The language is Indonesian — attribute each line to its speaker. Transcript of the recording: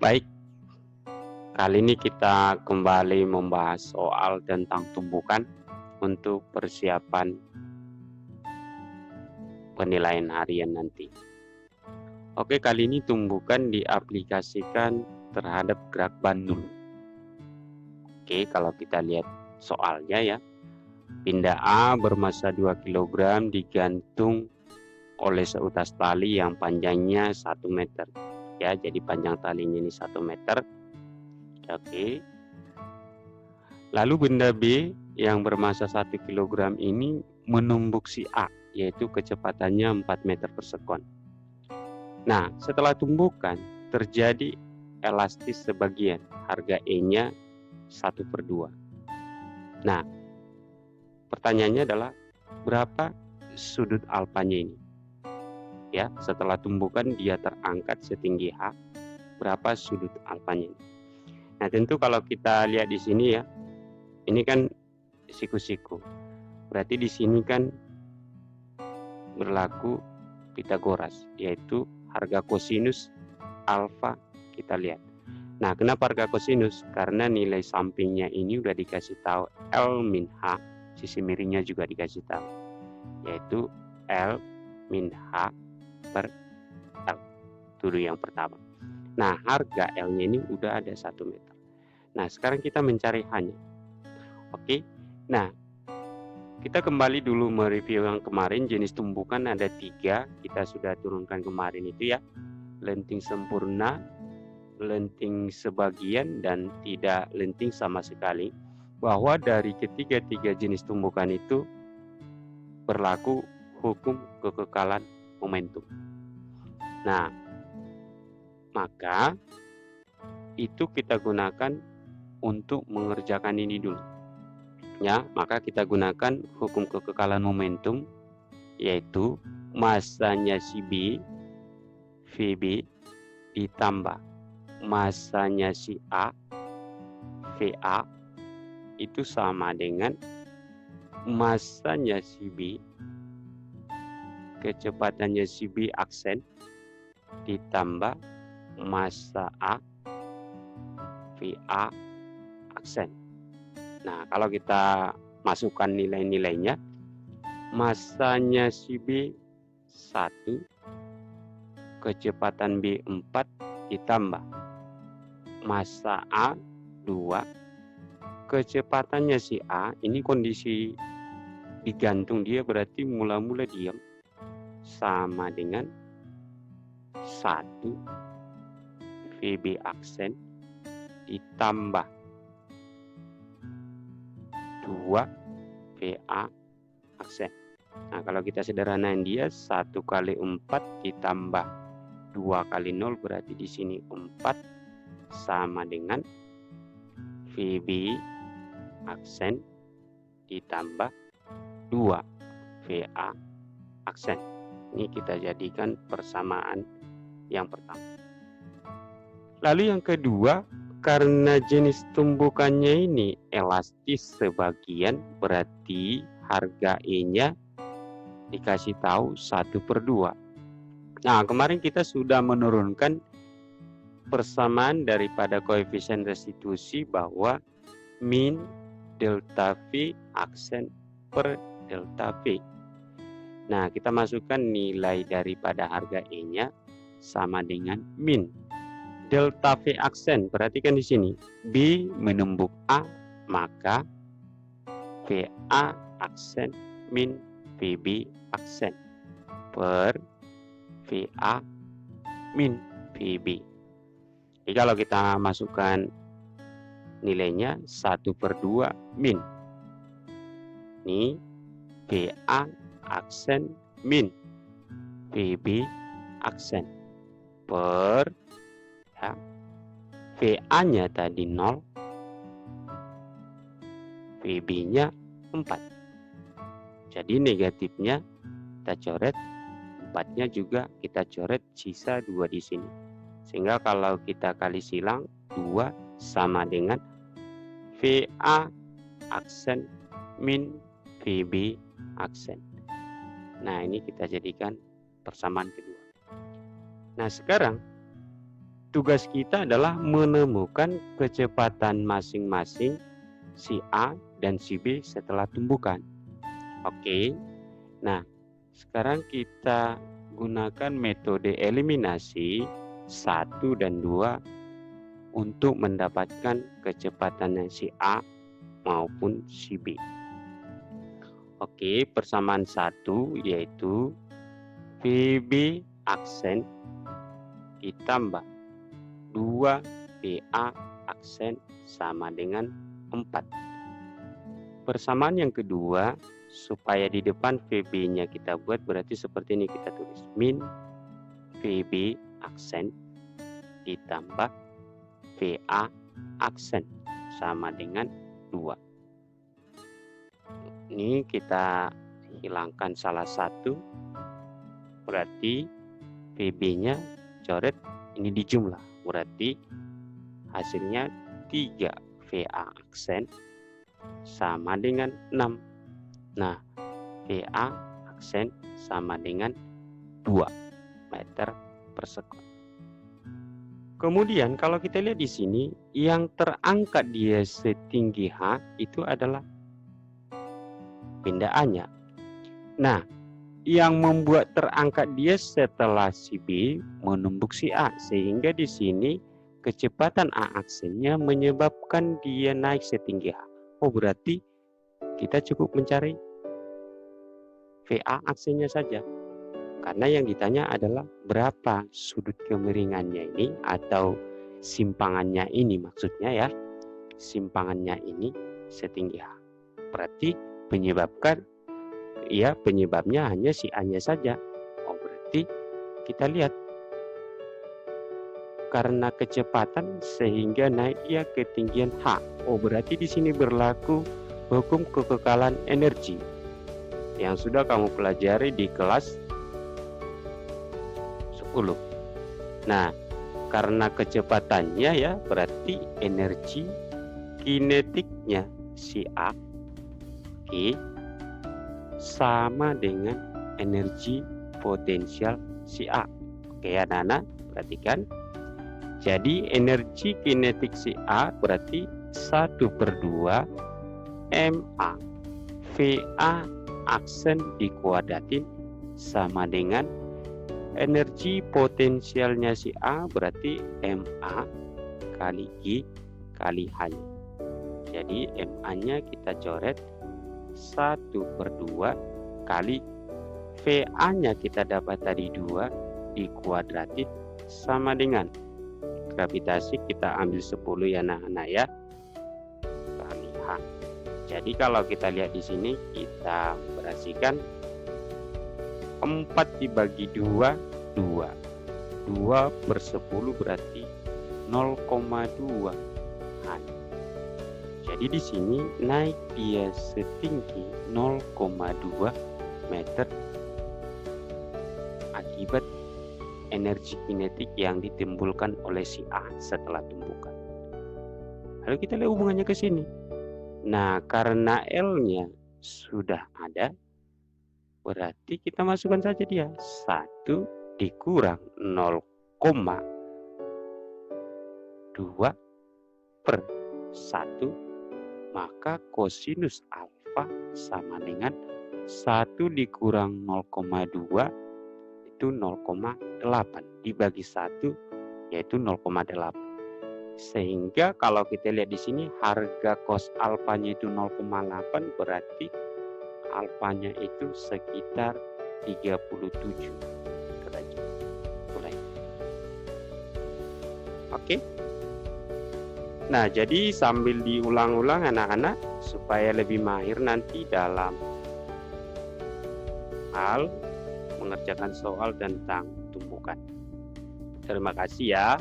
Speaker 1: Baik, kali ini kita kembali membahas soal tentang tumbukan untuk persiapan penilaian harian nanti. Oke, kali ini tumbukan diaplikasikan terhadap gerak bandul. Oke, kalau kita lihat soalnya ya, benda A bermasa 2 kg digantung oleh seutas tali yang panjangnya 1 meter. Ya, jadi panjang talinya ini 1 meter. Oke. Lalu benda B yang bermasa 1 kg ini menumbuk si A, yaitu kecepatannya 4 meter per sekon. Nah, setelah tumbukan terjadi elastis sebagian, harga E-nya 1/2. Nah, pertanyaannya adalah berapa sudut alfanya ini? Ya, setelah tumbukan dia terangkat setinggi H, berapa sudut alfanya ini? Nah, tentu kalau kita lihat di sini ya, ini kan siku-siku. Berarti di sini kan berlaku Pitagoras, yaitu harga kosinus alfa kita lihat. Nah, kenapa harga kosinus? Karena nilai sampingnya ini udah dikasih tahu L min H, sisi miringnya juga dikasih tahu, yaitu L min H per L. Itu yang pertama. Nah, harga L-nya ini udah ada 1 meter. Nah, sekarang kita mencari H-nya. Oke. Nah, kita kembali dulu mereview yang kemarin. Jenis tumbukan ada 3. Kita sudah turunkan kemarin itu ya. Lenting sempurna, lenting sebagian, dan tidak lenting sama sekali. Bahwa dari ketiga-tiga jenis tumbukan itu berlaku hukum kekekalan momentum. Nah, maka itu kita gunakan untuk mengerjakan ini dulu. Ya, maka kita gunakan hukum kekekalan momentum, yaitu masanya si B, VB, ditambah masanya si A, VA, itu sama dengan masanya si B, kecepatannya si B aksen, ditambah massa A, VA, aksen. Nah, kalau kita masukkan nilai-nilainya, masanya si B 1, kecepatan B 4, ditambah massa A 2, kecepatannya si A, ini kondisi digantung dia berarti mula-mula diam, sama dengan 1 VB aksen ditambah 2 VA aksen. Nah, kalau kita sederhanain dia 1 kali 4 ditambah 2 kali 0 berarti di sini 4 sama dengan VB aksen ditambah 2 VA aksen. Ini kita jadikan persamaan yang pertama. Lalu yang kedua, karena jenis tumbukannya ini elastis sebagian, berarti harga E-nya dikasih tahu 1/2. Nah, kemarin kita sudah menurunkan persamaan daripada koefisien restitusi bahwa min delta V aksen per delta V. Nah, kita masukkan nilai daripada harga E-nya sama dengan min delta V aksen. Perhatikan di sini, B menumbuk A, maka VA aksen min VB aksen per VA min VB. Jadi kalau kita masukkan nilainya 1/2 min. Ini VA aksen min VB aksen per ya, VA-nya tadi 0, VB-nya 4. Jadi negatifnya kita coret, 4-nya juga kita coret, sisa 2 di sini. Sehingga kalau kita kali silang 2 sama dengan VA aksen min VB aksen. Nah, ini kita jadikan persamaan kedua. Nah, sekarang tugas kita adalah menemukan kecepatan masing-masing si A dan si B setelah tumbukan. Oke. Nah, sekarang kita gunakan metode eliminasi 1 dan 2 untuk mendapatkan kecepatan si A maupun si B. Oke, persamaan 1 yaitu VB aksen ditambah 2 VA aksen sama dengan 4. Persamaan yang kedua, supaya di depan VB-nya kita buat berarti seperti ini, kita tulis min VB aksen ditambah VA aksen sama dengan 2. Ini kita hilangkan salah satu, berarti VB-nya coret ini di jumlah, berarti hasilnya 3 VA aksen sama dengan 6. Nah, VA aksen sama dengan 2 meter per sekon. Kemudian kalau kita lihat di sini, yang terangkat dia setinggi H itu adalah pindaannya. Nah, yang membuat terangkat dia setelah si B menumbuk si A, sehingga di sini kecepatan A aksennya menyebabkan dia naik setinggi H. Oh, berarti kita cukup mencari VA aksennya saja. Karena yang ditanya adalah berapa sudut kemiringannya ini atau simpangannya ini, maksudnya ya, simpangannya ini setinggi H. Berarti penyebabnya hanya si A-nya saja. Oh, berarti kita lihat karena kecepatan sehingga naik dia ketinggian H. Oh, berarti di sini berlaku hukum kekekalan energi yang sudah kamu pelajari di kelas 10. Nah, karena kecepatannya ya, berarti energi kinetiknya si A sama dengan energi potensial si A. Oke, anak-anak, perhatikan. Jadi energi kinetik si A berarti 1/2 MA VA aksen dikuadratin sama dengan energi potensialnya si A berarti MA kali G kali H. Jadi MA-nya kita coret 1/2 kali VA-nya kita dapat tadi 2 dikuadratin sama dengan gravitasi kita ambil 10 ya anak-anak ya, kali H. Jadi kalau kita lihat di sini kita operasikan 4 dibagi 2, 2. 2/10 berarti 0,2 H. Jadi di sini naik dia setinggi 0,2 meter akibat energi kinetik yang ditimbulkan oleh si A setelah tumbukan. Lalu kita lihat hubungannya ke sini. Nah, karena L-nya sudah ada, berarti kita masukkan saja dia 1 dikurang 0,2 per 1, maka kosinus alfa sama dengan 1 dikurang 0,2 itu 0,8 dibagi 1 yaitu 0,8. Sehingga kalau kita lihat di sini harga cos alfanya itu 0,8 berarti alfanya itu sekitar 37 derajat. Oke. Nah, jadi sambil diulang-ulang anak-anak supaya lebih mahir nanti dalam hal mengerjakan soal tentang tumbukan. Terima kasih ya.